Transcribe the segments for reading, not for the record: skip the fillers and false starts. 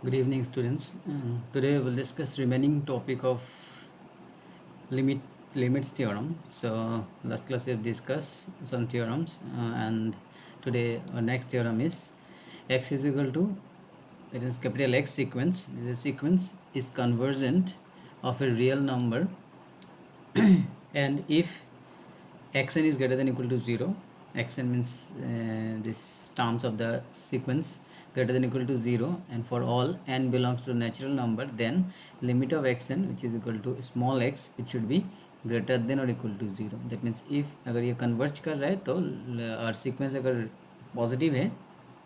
Good evening, students. Today we'll discuss remaining topic of limit limits theorem. So last class we have discussed some theorems, and today our next theorem is x is equal to, that is capital X sequence. This sequence is convergent of a real number, and if xn is greater than equal to 0, xn means this terms of the sequence greater than equal to 0, and for all n belongs to a natural number, then limit of xn, which is equal to small x, it should be greater than or equal to 0. That means if अगर ये converge कर रहा है तो और sequence अगर positive है,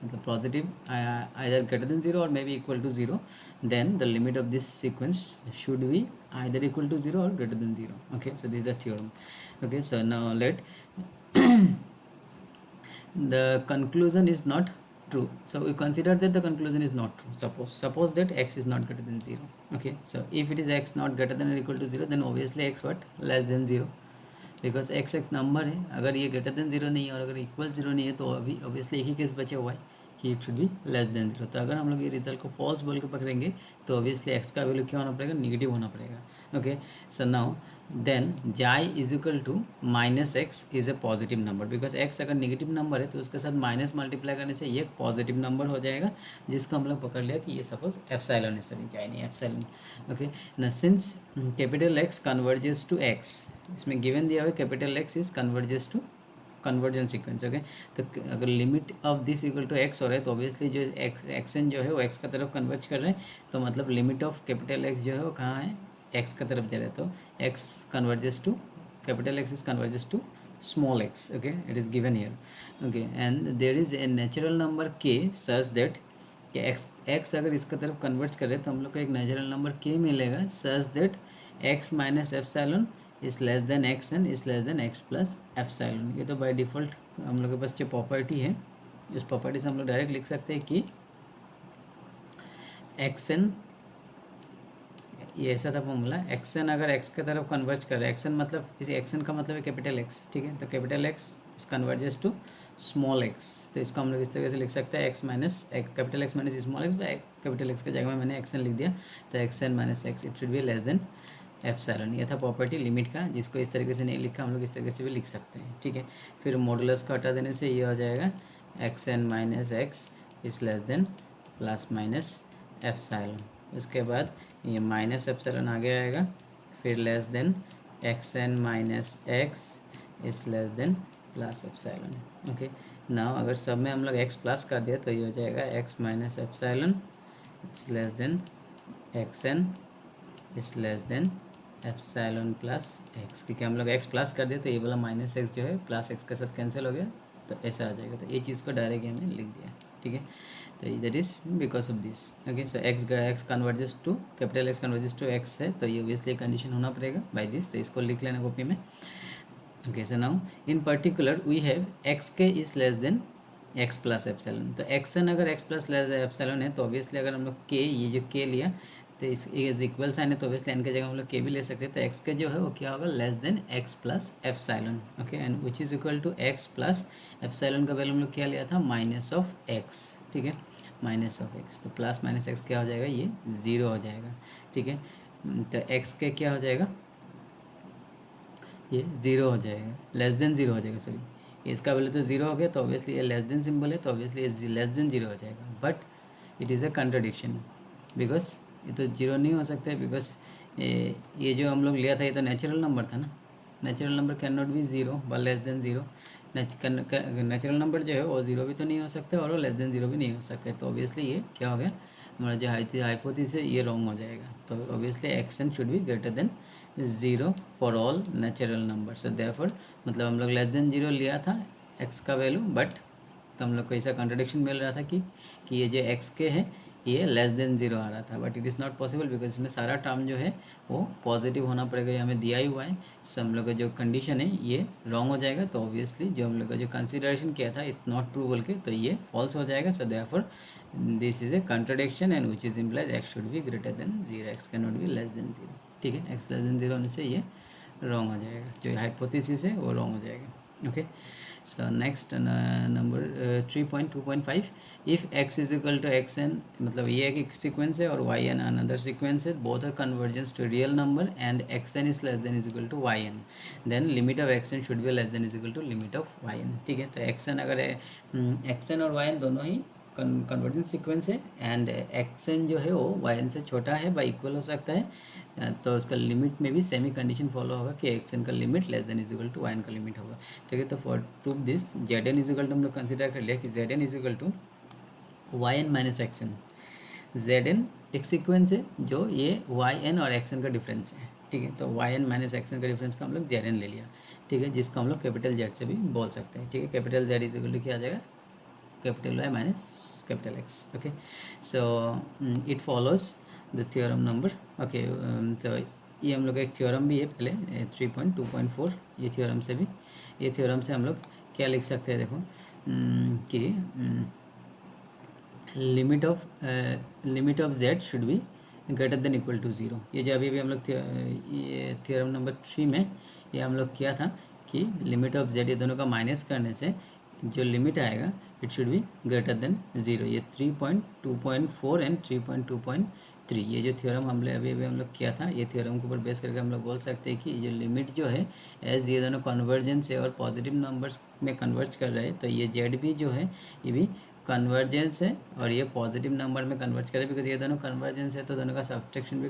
मतलब positive either greater than 0 or maybe equal to 0, then the limit of this sequence should be either equal to 0 or greater than 0. Okay, so this is the theorem. Okay, so now let the conclusion is not true, so we consider that the conclusion is not true. Suppose that x is not greater than 0. Okay, so if it is x not greater than or equal to 0, then obviously x what less than 0, because x एक number है. अगर ये greater than zero नहीं है और अगर equal zero नहीं है तो अभी ऑब्वियसली एक ही केस बचे हुआ है कि it should be less than zero. तो अगर हम लोग ये रिजल्ट को फॉल्स बोल के पकड़ेंगे तो ऑब्वियसली एक्स का वैल्यू क्या होना पड़ेगा, निगेटिव होना पड़ेगा. ओके, सो नाउ देन जाई is equal to minus x is a positive number, because x अगर नेगेटिव नंबर है तो उसके साथ माइनस मल्टीप्लाई करने से ये पॉजिटिव नंबर हो जाएगा, जिसको हम लोग पकड़ लिया कि ये सपोज एप्सिलॉन है. सॉरी जाई नहीं, एप्सिलॉन. ओके, ना since capital x converges to x, इसमें गिवन दिया हुआ capital x is converges to convergent sequence. Okay, तो अगर limit of this equal to x हो रहा है तो ऑब्वियसली जो एक्सन जो है वो एक्स का तरफ कन्वर्ज कर रहे हैं, तो मतलब लिमिट ऑफ कैपिटल एक्स जो है वो कहाँ है, एक्स का तरफ जा रहा है. तो x converges to capital x is converges to small x. Okay, it is given here. Okay, and there is a natural number के सच दैट कि एक्स अगर इसका तरफ कन्वर्ट कर रहे हैं तो हम लोग को एक नेचुरल नंबर के मिलेगा such that x minus epsilon is less than x n is less than x plus epsilon. ये तो बाय डिफ़ॉल्ट हम लोग के पास जो प्रॉपर्टी है, उस प्रॉपर्टी से हम लोग डायरेक्ट लिख सकते हैं कि एक्स एन, ये ऐसा था फॉर्मूला, एक्स एन अगर एक्स की तरफ कन्वर्ज कर रहा है, एक्स एन मतलब इस एक्स एन का मतलब है कैपिटल एक्स. ठीक है, तो कैपिटल एक्स इस कन्वर्जेस टू स्मॉल एक्स, तो इसको हम लोग इस तरीके से लिख सकते हैं x minus capital x minus small x by capital x के जगह में मैंने एक्स एन लिख दिया, तो x N minus x it should be less than epsilon. ये था प्रॉपर्टी लिमिट का, जिसको इस तरीके से नहीं लिखा हम लोग इस तरीके से भी लिख सकते हैं. ठीक है, फिर मॉडुलस को हटा देने से ये हो जाएगा x N minus x is less than plus minus epsilon. उसके बाद ये माइनस एप्सिलॉन आगे आएगा, फिर less than x N minus x is less than plus epsilon. Okay, now अगर सब में हम लोग एक्स प्लस कर दिया तो ये हो जाएगा x minus epsilon it's less than x n is less than epsilon plus x, क्योंकि हम लोग एक्स प्लस कर दिए तो ये वाला माइनस एक्स जो है प्लस एक्स के साथ कैंसिल हो गया, तो ऐसा आ जाएगा. तो ये चीज़ को डायरेक्ट हमने लिख दिया. ठीक है, तो that is because of this. Okay, so x converges to capital x converges to x है, तो ये ऑब्वियसली कंडीशन होना पड़ेगा बाय दिस, तो इसको लिख लेना कॉपी में. Okay, so now in particular we have x k is less than x plus epsilon. तो एक्स एन अगर एक्स प्लस लेस एप्सिलॉन है तो ऑब्वियसली अगर हम लोग के, ये जो के लिया तो इस इक्वल साइन है तो ऑब्वियसली एन के जगह हम लोग के भी ले सकते हैं, तो एक्स के जो है वो क्या होगा, less than x plus epsilon. Okay, and which is equal to x plus epsilon का वैल्यू हम लोग क्या लिया था, माइनस ऑफ एक्स. ठीक है, माइनस ऑफ एक्स, तो प्लस माइनस एक्स क्या हो जाएगा, ये ज़ीरो हो जाएगा. ठीक है, तो एक्स के क्या हो जाएगा, ये ज़ीरो हो जाएगा, लेस देन ज़ीरो हो जाएगा. सॉरी, इसका वैल्यू तो ज़ीरो हो गया, तो ऑब्वियसली ये लेस देन सिंबल है, तो ऑब्वियसली ये लेस देन ज़ीरो हो जाएगा. But it is a contradiction, because ये तो जीरो नहीं हो सकता है, बिकॉज ये जो हम लोग लिया था ये तो नेचुरल नंबर था ना. Natural number can not be zero व less than zero. Natural number जो है वो ज़ीरो भी तो नहीं हो सकता और वो लेस देन ज़ीरो भी नहीं हो सकता है, तो ऑब्वियसली ये क्या हो गया, हमारा जो हाइपोथेसिस है ये रॉन्ग हो जाएगा. तो obviously x n should be greater than zero for all natural number. So therefore मतलब हम लोग लेस देन ज़ीरो लिया था एक्स का वैल्यू, बट तो हम लोग को ऐसा कॉन्ट्रडिक्शन मिल रहा था कि ये जो एक्स के है ये लेस देन ज़ीरो आ रहा था, but it is not possible because इसमें सारा टर्म जो है वो पॉजिटिव होना पड़ेगा, ये हमें दिया ही हुआ है. सो हम लोग का जो कंडीशन है ये रॉन्ग हो जाएगा, तो ऑब्वियसली जो हम लोग का जो कंसिडरेशन किया था इट्स नॉट ट्रू बोल के, तो ये फॉल्स हो जाएगा. So therefore this is a contradiction and which is implies x should be greater than zero, x can not B less than zero. ठीक है, एक्स लेस देन जीरो होने से ये रॉन्ग हो जाएगा, जो हाइपोथेसिस है वो रॉन्ग हो जाएगा. Okay, so next number 3.2.5, if x is equal to xn, मतलब ये एक सीक्वेंस है और yn another sequence है, both are convergence to real number and xn is less than is equal to yn, then limit of xn should be less than is equal to limit of yn. ठीक है, तो xn अगर है xn और yn दोनों ही convergence sequence है and action जो है वो वाई से छोटा है बाई इक्वल हो सकता है, तो उसका लिमिट में भी सेम ही कंडीशन फॉलो होगा कि एक्सन का limit less than is equal to y का लिमिट होगा. ठीक है, तो for prove this z n is equal to हम लोग कंसिडर कर लिया कि z n is equal to y n minus x n. Z n एक सीक्वेंस है जो ये वाई एन और एक्सन का डिफरेंस है. ठीक है, तो वाई एन माइनस एक्सन का डिफरेंस का हम लोग जेड एन ले लिया. ठीक है, जिसको हम लोग कैपिटल जेड से भी बोल सकते हैं. ठीक है, capital z is equal to क्या आ जाएगा, capital Y minus capital X. Okay, so it follows the theorem number. Okay, तो ये हम लोग एक थ्योरम भी है पहले 3.2.4, ये थ्योरम से भी, ये थ्योरम से हम लोग क्या लिख सकते हैं देखो कि limit of z should be greater than equal to 0. ये जो अभी हम लोग ये थ्योरम नंबर 3 में ये हम लोग किया था कि लिमिट ऑफ z ये दोनों का माइनस करने से जो लिमिट आएगा it should be greater then 0. ये 3.2.4 एंड 3.2.3 ये जो थ्योरम अभी हम लोग किया था, ये थ्योरम के ऊपर बेस करके हम लोग बोल सकते हैं कि ये जो लिमिट जो है एज ये दोनों कन्वर्जेंस है और पॉजिटिव नंबर्स में कन्वर्ज कर रहे हैं, तो ये जेड भी जो है ये भी कन्वर्जेंस है और ये पॉजिटिव नंबर में कन्वर्ट करे, बिकॉज ये दोनों कन्वर्जेंस है तो दोनों का सब्ट्रैक्शन भी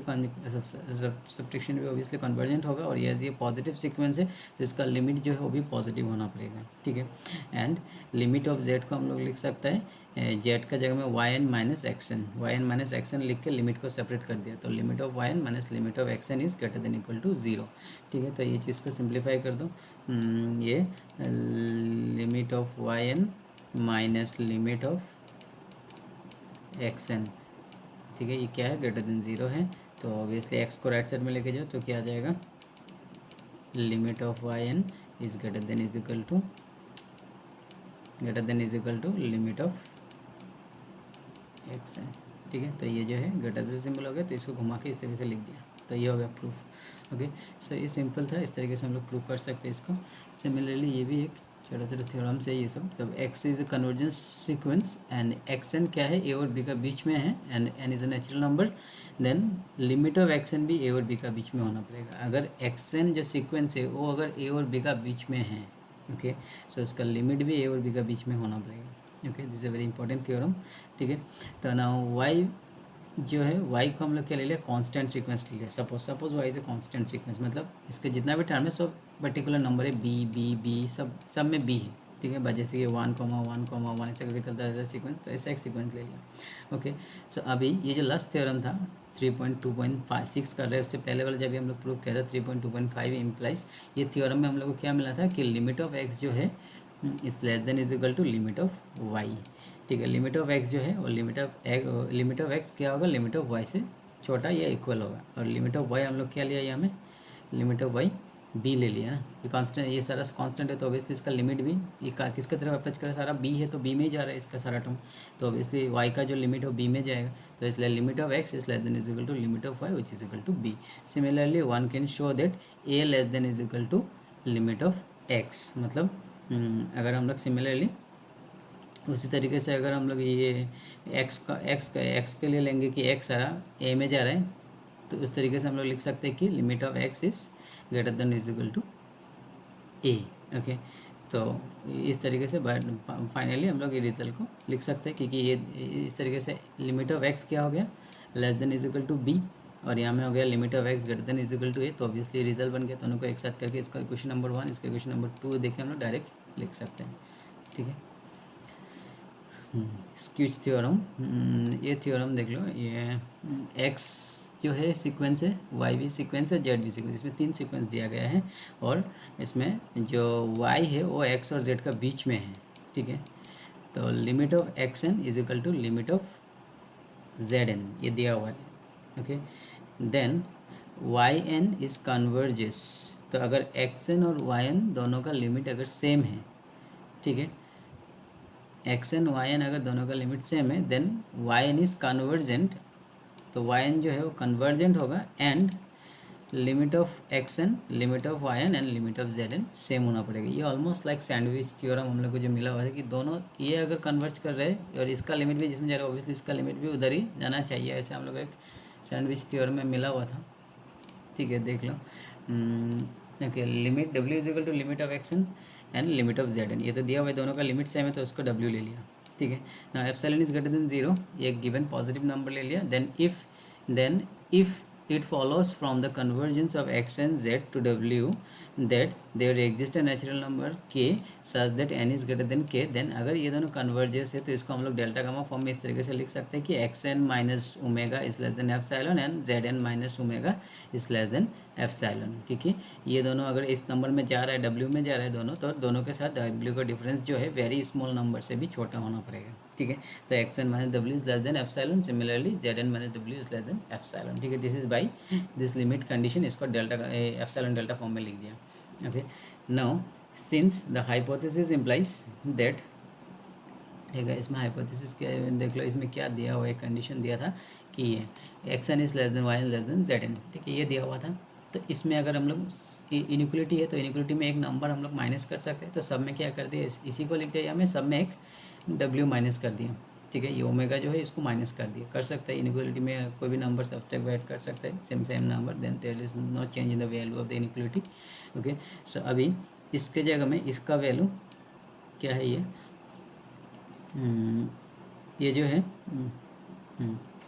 ऑब्वियसली कन्वर्जेंट होगा, और ये पॉजिटिव सीक्वेंस है तो इसका लिमिट जो है वो भी पॉजिटिव होना पड़ेगा. ठीक है, एंड लिमिट ऑफ जेड को हम लोग लिख सकते हैं जेड का जगह में वाई एन माइनस एक्सन लिख के लिमिट को सेपरेट कर दिया, तो limit of y n minus limit of x n is greater than equal to 0. ठीक है, तो ये चीज़ को सिंप्लीफाई कर दो, ये limit of y n minus limit of x n. ठीक है, ये क्या है, ग्रेटर देन 0 है, तो ऑब्वियसली एक्स को राइट साइड में लेके जाओ तो क्या आ जाएगा, limit of y n is greater than is equal to limit of x n. ठीक है, तो ये जो है ग्रेटर से सिंबल हो गया तो इसको घुमा के इस तरीके से लिख दिया, तो ये हो गया प्रूफ. ओके, सो ये सिंपल था, इस तरीके से हम लोग प्रूफ कर सकते हैं इसको. सिमिलरली ये भी एक छोटा छोटा थ्योरम से ये सब, जब x is a convergence sequence and x n क्या है ए और बी का बीच में है and n is a natural number, then limit of x n भी ए और बी का बीच में होना पड़ेगा. अगर एक्स एन जो सीक्वेंस है वो अगर ए और बी का बीच में है, ओके, सो इसका लिमिट भी ए और बी का बीच में होना पड़ेगा. Okay, this is a very important theorem. ठीक है, तो नाउ वाई जो है वाई को हम लोग क्या ले लिया, कांस्टेंट सीक्वेंस ले लिया. Suppose y is a constant sequence, मतलब इसके जितना भी टर्म है सब पर्टिकुलर नंबर है, बी सब में बी है. ठीक है, जैसे कि 1,1,1 ऐसे करके चलता है सीक्वेंस, तो ऐसा एक सीक्वेंस ले लिया. ओके, सो अभी ये जो लास्ट थ्योरम था 3.2.56 कर रहे हैं, उससे पहले वाला जब हम लोग प्रूव किया था 3.2.5 इम्प्लाइज, ये थ्योरम में हम लोग को क्या मिला था कि लिमिट ऑफ एक्स जो है is less than is equal to limit of y. ठीक है, लिमिट ऑफ एक्स जो है और लिमिट ऑफ एक्स क्या होगा, लिमिट ऑफ वाई से छोटा या इक्वल होगा, और लिमिट ऑफ वाई हम लोग क्या लिया यहाँ में, लिमिट ऑफ वाई बी ले लिया ना, ये कांस्टेंट, ये सारा कांस्टेंट है तो ऑब्वियसली इसका लिमिट भी ये किसका तरफ अप्रोच करे, सारा बी है तो बी में ही जा रहा है इसका सारा टर्म, तो ऑब्वियसली वाई का जो लिमिट हो बी में जाएगा, तो इसलिए limit of x is less than is equal to limit of y which is equal to b. Similarly one can show that a less than is equal to limit of x, मतलब अगर हम लोग similarly उसी तरीके से अगर हम लोग ये एक्स के लिए लेंगे कि एक्स सारा ए में जा रहा है, तो उस तरीके से हम लोग लिख सकते हैं कि limit of x is greater than is equal to a. Okay, तो इस तरीके से फाइनली हम लोग ये रिजल्ट को लिख सकते हैं, क्योंकि ये इस तरीके से लिमिट ऑफ एक्स क्या हो गया, less than is equal to b, और यहाँ में हो गया limit of x greater than is equal to a, तो ऑब्वियसली रिजल्ट बन गया. दोनों को एक साथ करके इसका इक्वेशन नंबर 1 इसका इक्वेशन नंबर 2 देख के हम लोग डायरेक्ट लिख सकते हैं. ठीक है, स्क्यूज थ्योरम, ये थ्योरम देख लो, ये एक्स जो है सीक्वेंस है, वाई भी सीक्वेंस है, जेड भी सीक्वेंस, इसमें 3 सीक्वेंस दिया गया है, और इसमें जो वाई है वो एक्स और जेड का बीच में है. ठीक है, तो limit of x n is equal to limit of z n, ये दिया हुआ है. Okay, then y n is converges, तो अगर एक्स एन और वाई एन दोनों का लिमिट अगर सेम है, ठीक है, एक्स एन वाई एन अगर दोनों का लिमिट सेम है, then y n is convergent, तो वाई एन जो है वो कन्वर्जेंट होगा, and limit of x n, limit of y n and limit of z n same होना पड़ेगा। ये ऑलमोस्ट लाइक सैंडविच थ्योरम हम लोग को जो मिला हुआ है कि दोनों ये अगर कन्वर्ज कर रहे हैं और इसका लिमिट भी जिसमें जा रहा है ऑब्वियसली इसका लिमिट भी उधर ही जाना चाहिए, ऐसे हम लोग एक सैंडविच थ्योरम में मिला हुआ था। ठीक है, देख लो। ओके, लिमिट डब्ल्यू is equal to limit of x n and limit of z n, ये तो दिया हुआ है, दोनों का लिमिट सेम है तो उसको डब्ल्यू ले लिया। ठीक है ना, एप्सिलॉन इज ग्रेटर देन 0, ये गिवन पॉजिटिव नंबर ले लिया। Then if it follows from the convergence of x and z to w that there exists a natural number k such that n is greater than k, then अगर ये दोनों convergence है तो इसको हम लोग डेल्टा गामा फॉर्म में इस तरीके से लिख सकते हैं कि x N minus omega is less than epsilon and z N minus omega is less than epsilon, क्योंकि ये दोनों अगर इस नंबर में जा रहा है डब्ल्यू में जा रहा है दोनों, तो दोनों के साथ डब्ल्यू का डिफरेंस जो है वेरी स्मॉल नंबर से भी छोटा होना पड़ेगा। ठीक है, तो x N minus W is less than epsilon, similarly Z N minus W is less than epsilon. ठीक है, this is by this limit condition, इसको डेल्टा एप्सिलॉन डेल्टा फॉर्म में लिख दिया। Okay, now since the hypothesis implies that, ठीक है, इसमें hypothesis क्या है देख लो, इसमें क्या दिया हुआ, एक कंडीशन दिया था कि ये x n is less than y n less than z n. ठीक है, ये दिया हुआ था। तो इसमें अगर हम लोग इनिक्वलिटी है तो इनिक्वलिटी में एक नंबर हम लोग माइनस कर सकते हैं, तो सब में क्या कर दिया, इसी को लिख दिया, या में सब में एक डब्ल्यू माइनस कर दिया। ठीक है, ये ओमेगा जो है इसको माइनस कर दिया, कर सकता है इनिक्वलिटी में कोई भी नंबर सब्सट्रैक्ट कर सकता है, same same number, then there is no change in the value of the inequality. Okay, so अभी इसके जगह में इसका वैल्यू क्या है, ये जो है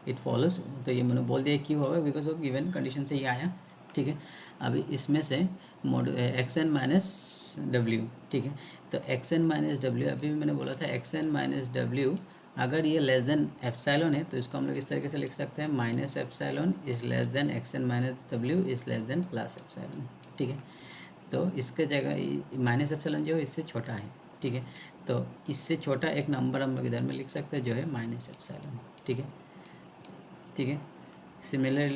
इट फॉलोज, तो ये मैंने बोल दिया क्यों होगा, बिकॉज वो गिवन कंडीशन से ये आया। ठीक है, अभी इसमें से मोड एक्स एन माइनस डब्ल्यू, ठीक है, तो एक्स एन माइनस डब्ल्यू, अभी भी मैंने बोला था एक्स एन माइनस डब्ल्यू अगर ये लेस देन एप्सिलॉन है तो इसको हम लोग इस तरीके से लिख सकते हैं, minus epsilon is less than x N minus W is less than plus epsilon. ठीक है, तो इसके जगह माइनस एप्सिलॉन जो है इससे छोटा है। ठीक है, तो इससे छोटा एक नंबर हम लोग इधर में लिख सकते हैं जो है माइनस एप्सिलॉन। ठीक है, ठीक है, सिमिलर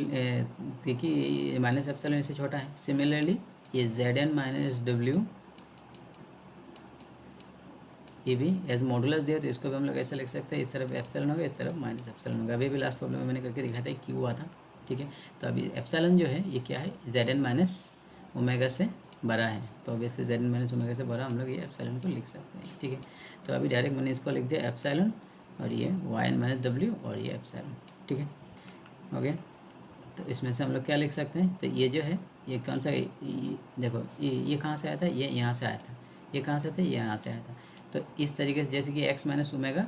क्योंकि माइनस एप्सिलॉन इससे छोटा है। सिमिलरली ये जेड एन माइनस डब्ल्यू, ये भी एज मॉडुलस दिया तो इसको भी हम लोग ऐसा लिख सकते हैं, इस तरफ एप्सिलॉन होगा, इस तरफ माइनस एप्सिलॉन होगा। अभी भी लास्ट प्रॉब्लम में मैंने करके दिखाया था क्यू हुआ था। ठीक है, तो अभी एप्सिलॉन जो है ये क्या है, जेड एन माइनस ओमेगा से बड़ा है, तो obviously z N minus omega से बड़ा हम लोग ये एप्सिलॉन को लिख सकते हैं। ठीक है, तो अभी डायरेक्ट मैंने इसको लिख दिया एप्सिलॉन और ये वाई एन माइनस डब्ल्यू और ये एप्सिलॉन। ठीक है, ओके, तो इसमें से हम लोग क्या लिख सकते हैं, तो ये जो है ये कौन सा देखो ये कहाँ से आया था, ये यहाँ से आया था, ये कहाँ से था, ये यहाँ से आया था। तो इस तरीके से जैसे कि x minus omega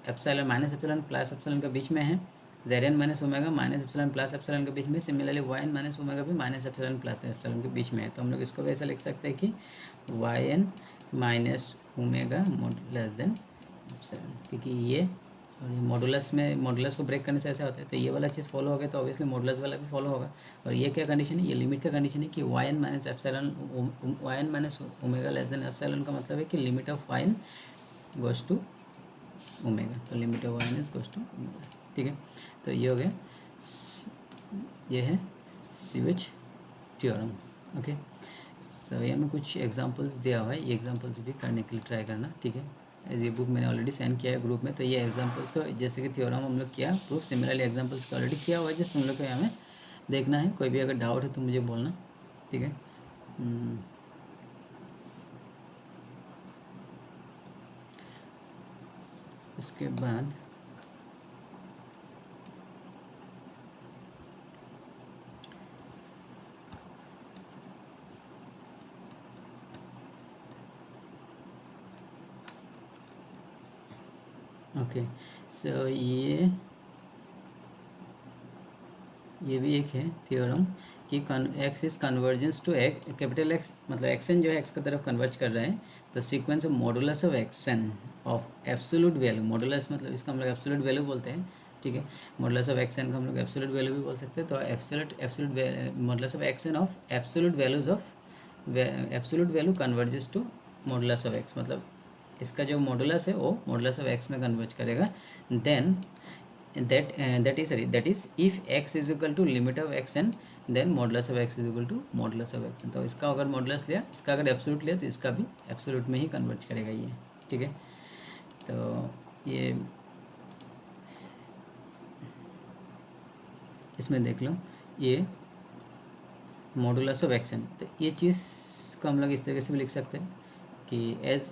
epsilon minus epsilon plus epsilon के बीच में है, z N minus omega minus epsilon plus epsilon के बीच में, similarly y n minus omega भी माइनस एप्सिलॉन प्लस एप्सिलॉन के बीच में है। तो हम लोग इसको भी ऐसा लिख सकते हैं कि y n minus omega less than epsilon, क्योंकि ये और ये मॉडुलस में मॉडुलस को ब्रेक करने से ऐसा होता है, तो ये वाला चीज़ फॉलो हो गया तो ऑब्वियसली मॉडुलस वाला भी फॉलो होगा। और ये क्या कंडीशन है, ये लिमिट का कंडीशन है कि y n minus epsilon, y n minus omega less than epsilon का मतलब है कि limit of y n goes to omega, तो limit of y n is goes to omega. ठीक है, तो ये हो गया, ये है सीवेज थ्योरम। ओके, सो ये में कुछ एग्जांपल्स दिया हुआ है, ये एग्जांपल्स भी करने के लिए ट्राई करना। ठीक है, ये बुक मैंने ऑलरेडी सेंड किया है ग्रुप में, तो ये एग्जांपल्स को जैसे कि थ्योरम हम लोग किया प्रूफ, सिमिलरली एग्जांपल्स को ऑलरेडी किया हुआ है, जस्ट हम लोग को यहाँ में देखना है। कोई भी अगर डाउट है तो मुझे बोलना। ठीक है, उसके बाद ओके, सो ये भी एक है थ्योरम कि x is convergence to x, capital x मतलब एक्सन जो है एक्स की तरफ कन्वर्ज कर रहे हैं, तो sequence of modulus of x n of absolute value, modulus मतलब इसका हम लोग एब्सोल्यूट वैल्यू बोलते हैं। ठीक है, मॉडुलस ऑफ एक्सन को हम लोग एब्सोल्यूट वैल्यू भी बोल सकते हैं, तो absolute modulus of x n of absolute values of absolute value converges to modulus of x, मतलब इसका जो मॉडुलस है वो मॉडुलस ऑफ एक्स में कन्वर्ज करेगा। Then that is if x is equal to limit of x n then modulus of x is equal to modulus of x n, तो इसका अगर मॉडुलस लिया, इसका अगर एब्सोल्यूट लिया तो इसका भी एब्सोल्यूट में ही कन्वर्ज करेगा ये। ठीक है, तो ये इसमें देख लो, ये मॉडुलस ऑफ एक्स एन। तो ये चीज़ को हम लोग इस तरीके से भी लिख सकते हैं कि एज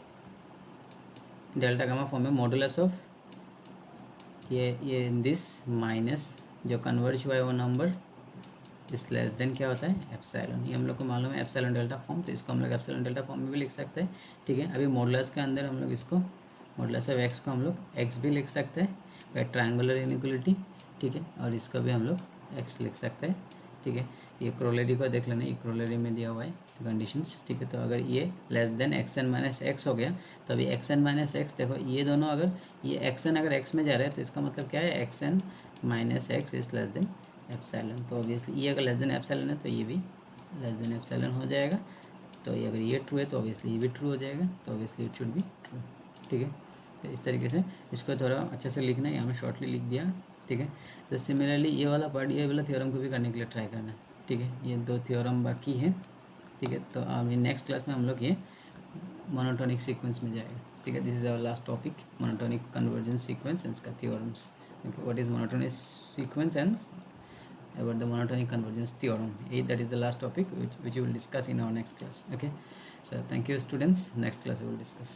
डेल्टा गामा फॉर्म में मॉडुलस ऑफ ये दिस माइनस जो कन्वर्ज हुआ है वो नंबर इस लेस देन क्या होता है एप्सिलॉन। ये हम लोग को मालूम है एप्सिलॉन डेल्टा फॉर्म, तो इसको हम लोग एप्सिलॉन डेल्टा फॉर्म में भी लिख सकते हैं। ठीक है, अभी मॉडुलस के अंदर हम लोग इसको मॉडुलस ऑफ एक्स को हम लोग एक्स भी लिख सकते हैं बाय ट्रायंगुलर इनइक्वलिटी। ठीक है, और इसको भी हम लोग एक्स लिख सकते हैं। ठीक है, ये क्रोलेरी को देख लेना, ये क्रोलेरी में दिया हुआ है कंडीशंस। ठीक है, तो अगर ये less than x N minus x हो गया तो अभी एक्स एन माइनस एक्स, देखो ये दोनों अगर ये एक्स एन अगर एक्स में जा रहा है तो इसका मतलब क्या है x N minus x is less than epsilon. तो ऑब्वियसली ये अगर लेस देन एप्सिलॉन है तो ये भी लेस देन एप्सिलॉन हो जाएगा। तो ये अगर ये ट्रू है तो ऑब्वियसली ये भी ट्रू हो जाएगा, तो obviously it should be true. ठीक है, तो इस तरीके से इसको थोड़ा अच्छे से लिखना है, यहाँ में शॉर्टली लिख दिया। ठीक है, तो सिमिलरली ये वाला पार्ट, ये वाला थ्योरम को भी करने के लिए ट्राई करना है। ठीक है, ये 2 थ्योरम बाकी है। ठीक है, तो अभी नेक्स्ट क्लास में हम लोग ये मोनोटोनिक सीक्वेंस में जाएगा। ठीक है, this is our last topic, monotonic convergence sequence and इसका theorems. Okay, what is monotonic sequence and about the monotonic convergence theorem. That is the last topic which we will discuss in our next class. Okay, so thank you students, next class we will discuss.